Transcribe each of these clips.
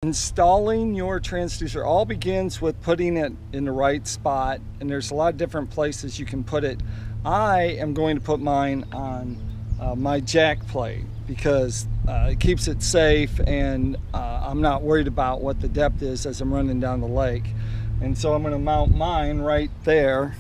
Installing your transducer all begins with putting it in the right spot, and there's a lot of different places you can put it. I am going to put mine on my jack plate because it keeps it safe, and I'm not worried about what the depth is as I'm running down the lake. And so I'm going to mount mine right there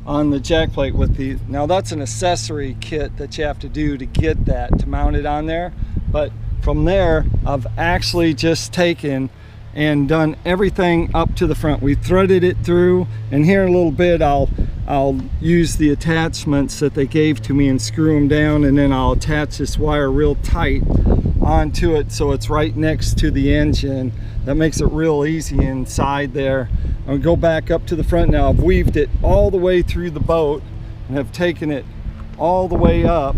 on the jack plate with the, now that's an accessory kit that you have to do to get that, to mount it on there. But from there, I've actually just taken and done everything up to the front. We threaded it through, and here in a little bit I'll use the attachments that they gave to me and screw them down, and then I'll attach this wire real tight onto it so it's right next to the engine. That makes it real easy inside there. I'll go back up to the front now. I've weaved it all the way through the boat and have taken it all the way up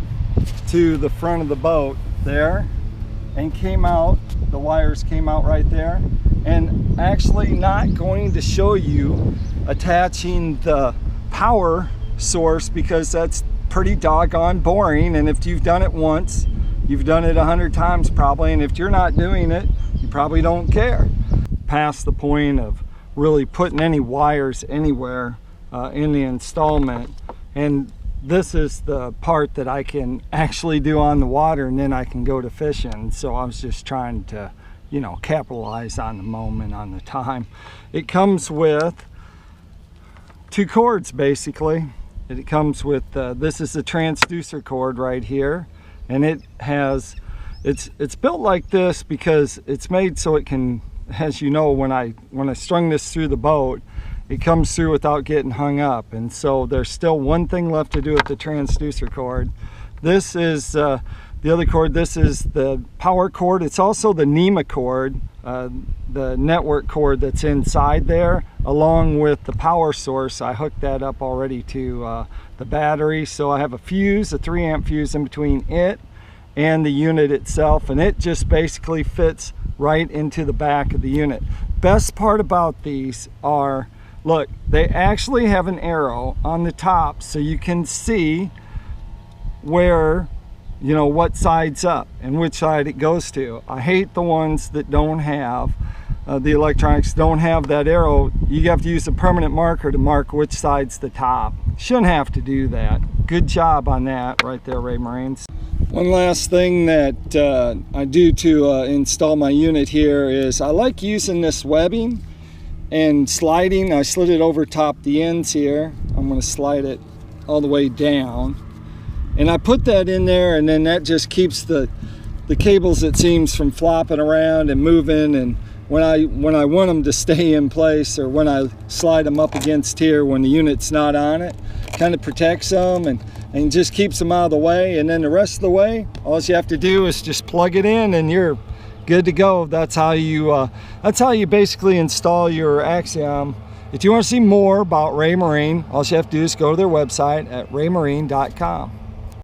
to the front of the boat there, and came out, the wires came out right there. And actually not going to show you attaching the power source because that's pretty doggone boring, and if you've done it once, you've done it 100 times probably, and if you're not doing it, you probably don't care. Past the point of really putting any wires anywhere in the installment, and this is the part that I can actually do on the water, and then I can go to fishing. So I was just trying to, you know, capitalize on the moment, on the time. It comes with 2 cords basically. It comes with this is the transducer cord right here, and it has, it's built like this because it's made so it can, as you know, when I strung this through the boat, it comes through without getting hung up. And so there's still one thing left to do with the transducer cord. This is the other cord. This is the power cord. It's also the NEMA cord, the network cord that's inside there, along with the power source. I hooked that up already to the battery. So I have a fuse, a 3-amp fuse in between it and the unit itself, and it just basically fits right into the back of the unit. Best part about these are, look, they actually have an arrow on the top so you can see where, you know, what side's up and which side it goes to. I hate the ones that don't have, the electronics don't have that arrow. You have to use a permanent marker to mark which side's the top. Shouldn't have to do that. Good job on that right there, Raymarines. One last thing that I do to install my unit here is I like using this webbing and sliding. I slid it over top the ends here. I'm going to slide it all the way down, and I put that in there, and then that just keeps the cables, it seems, from flopping around and moving. And when I want them to stay in place, or when I slide them up against here when the unit's not on it, kind of protects them and just keeps them out of the way. And then the rest of the way, all you have to do is just plug it in and you're good to go. That's how you basically install your Axiom. If you want to see more about Raymarine, all you have to do is go to their website at raymarine.com.